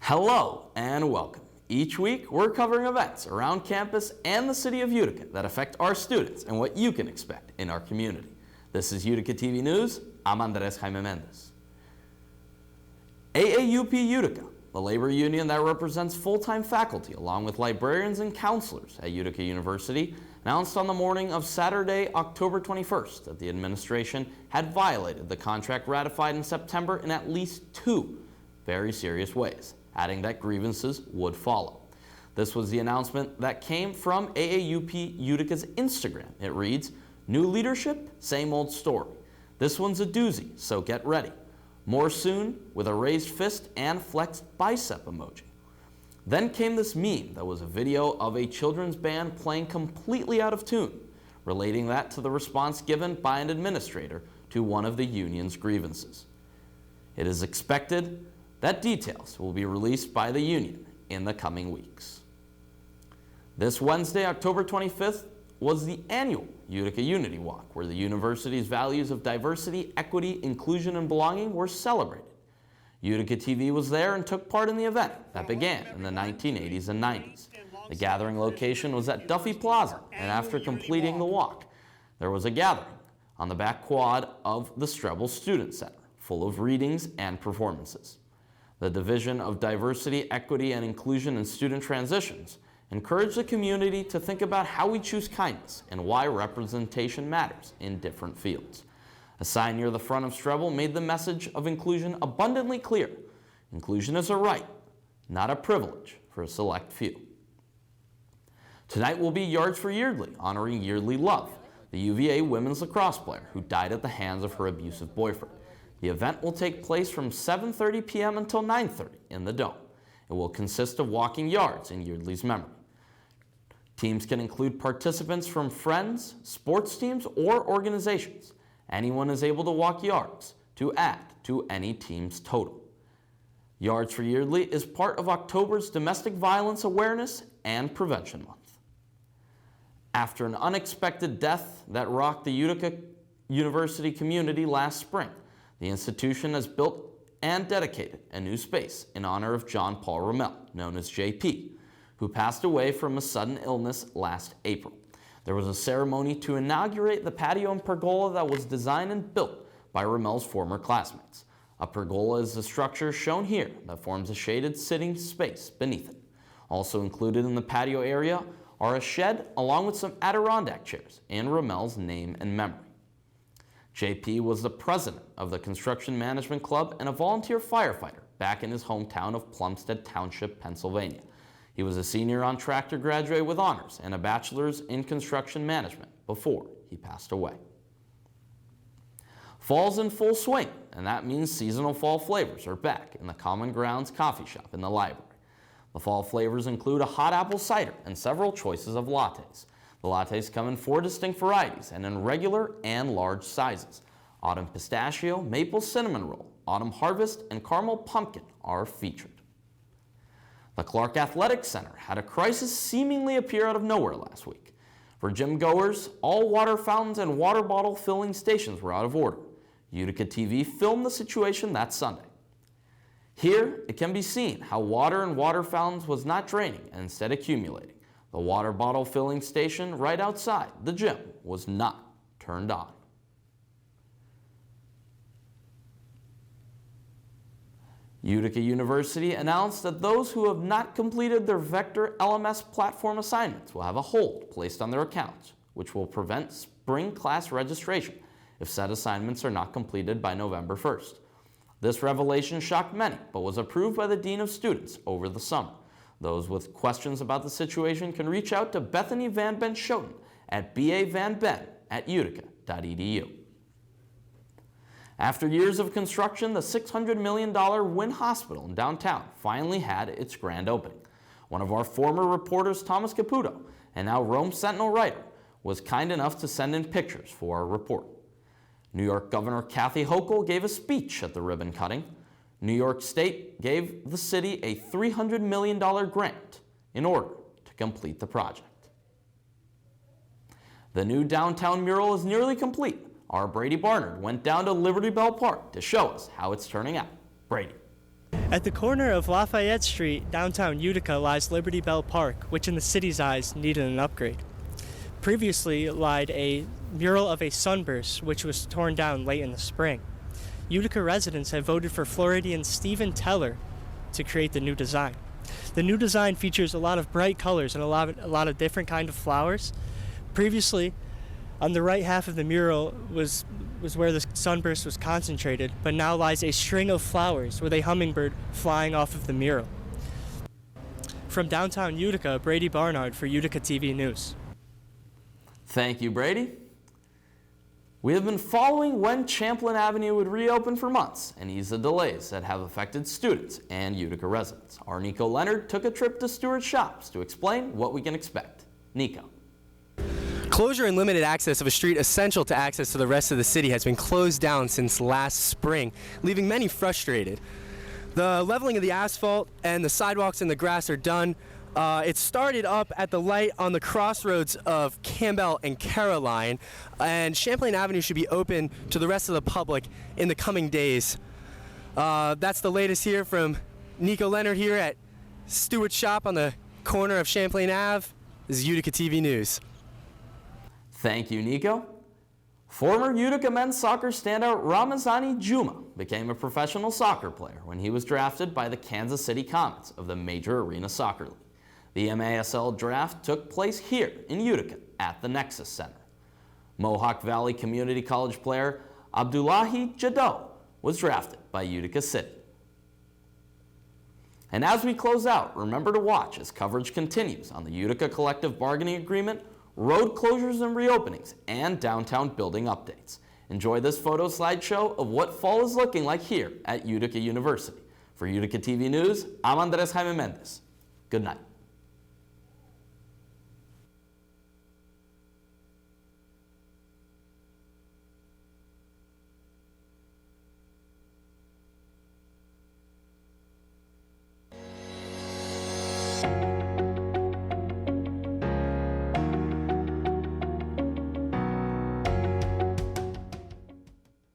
Hello and welcome. Each week, we're covering events around campus and the city of Utica that affect our students and what you can expect in our community. This is Utica TV News. I'm Andres Jaime Mendez. AAUP Utica, the labor union that represents full-time faculty along with librarians and counselors at Utica University, announced on the morning of Saturday, October 21st, that the administration had violated the contract ratified in September in at least two very serious ways, adding that grievances would follow. This was the announcement that came from AAUP Utica's Instagram. It reads, "New leadership, same old story. This one's a doozy, so get ready. More soon," with a raised fist and flexed bicep emoji. Then came this meme that was a video of a children's band playing completely out of tune, relating that to the response given by an administrator to one of the union's grievances. It is expected that details will be released by the union in the coming weeks. This Wednesday, October 25th, was the annual Utica Unity Walk, where the university's values of diversity, equity, inclusion, and belonging were celebrated. Utica TV was there and took part in the event that began in the 1980s and 90s. The gathering location was at Duffy Plaza, and after completing the walk, there was a gathering on the back quad of the Strebel Student Center, full of readings and performances. The Division of Diversity, Equity, and Inclusion in Student Transitions encouraged the community to think about how we choose kindness and why representation matters in different fields. A sign near the front of Strebel made the message of inclusion abundantly clear. Inclusion is a right, not a privilege for a select few. Tonight will be Yards for Yeardley, honoring Yeardley Love, the UVA women's lacrosse player who died at the hands of her abusive boyfriend. The event will take place from 7:30 p.m. until 9:30 in the Dome. It will consist of walking yards in Yeardley's memory. Teams can include participants from friends, sports teams, or organizations. Anyone is able to walk yards to add to any team's total. Yards for Yeardley is part of October's Domestic Violence Awareness and Prevention Month. After an unexpected death that rocked the Utica University community last spring, the institution has built and dedicated a new space in honor of John Paul Rommel, known as JP, who passed away from a sudden illness last April. There was a ceremony to inaugurate the patio and pergola that was designed and built by Rommel's former classmates. A pergola is the structure shown here that forms a shaded sitting space beneath it. Also included in the patio area are a shed along with some Adirondack chairs in Rommel's name and memory. JP was the president of the Construction Management Club and a volunteer firefighter back in his hometown of Plumstead Township, Pennsylvania. He was a senior on track to graduate with honors and a bachelor's in construction management before he passed away. Fall's in full swing, and that means seasonal fall flavors are back in the Common Grounds coffee shop in the library. The fall flavors include a hot apple cider and several choices of lattes. The lattes come in 4 distinct varieties and in regular and large sizes. Autumn pistachio, maple cinnamon roll, autumn harvest, and caramel pumpkin are featured. The Clark Athletic Center had a crisis seemingly appear out of nowhere last week. For gym goers, all water fountains and water bottle filling stations were out of order. Utica TV filmed the situation that Sunday. Here, it can be seen how water in water fountains was not draining and instead accumulating. The water bottle filling station right outside the gym was not turned on. Utica University announced that those who have not completed their Vector LMS platform assignments will have a hold placed on their accounts, which will prevent spring class registration if said assignments are not completed by November 1st. This revelation shocked many, but was approved by the Dean of Students over the summer. Those with questions about the situation can reach out to Bethany Van Ben Schoten at bavanben@utica.edu. After years of construction, the $600 million Wynn Hospital in downtown finally had its grand opening. One of our former reporters, Thomas Caputo, and now Rome Sentinel writer, was kind enough to send in pictures for our report. New York Governor Kathy Hochul gave a speech at the ribbon cutting. New York State gave the city a $300 million grant in order to complete the project. The new downtown mural is nearly complete. Our Brady Barnard went down to Liberty Bell Park to show us how it's turning out. Brady. At the corner of Lafayette Street, downtown Utica, lies Liberty Bell Park, which in the city's eyes needed an upgrade. Previously lied a mural of a sunburst, which was torn down late in the spring. Utica residents have voted for Floridian Stephen Teller to create the new design. The new design features a lot of bright colors and a lot of different kind of flowers. Previously, on the right half of the mural was where the sunburst was concentrated, but now lies a string of flowers with a hummingbird flying off of the mural. From downtown Utica, Brady Barnard for Utica TV News. Thank you, Brady. We have been following when Champlain Avenue would reopen for months and ease the delays that have affected students and Utica residents. Our Nico Leonard took a trip to Stewart Shops to explain what we can expect. Nico. Closure and limited access of a street essential to access to the rest of the city has been closed down since last spring, leaving many frustrated. The leveling of the asphalt and the sidewalks and the grass are done. It started up at the light on the crossroads of Campbell and Caroline, and Champlain Avenue should be open to the rest of the public in the coming days. That's the latest here from Nico Leonard here at Stewart Shop on the corner of Champlain Ave. This is Utica TV News. Thank you, Nico. Former Utica men's soccer standout Ramazani Juma became a professional soccer player when he was drafted by the Kansas City Comets of the Major Arena Soccer League. The MASL draft took place here in Utica at the Nexus Center. Mohawk Valley Community College player Abdullahi Jadot was drafted by Utica City. And as we close out, remember to watch as coverage continues on the Utica Collective Bargaining Agreement, road closures and reopenings, and downtown building updates. Enjoy this photo slideshow of what fall is looking like here at Utica University. For Utica TV News, I'm Andres Jaime Mendez. Good night.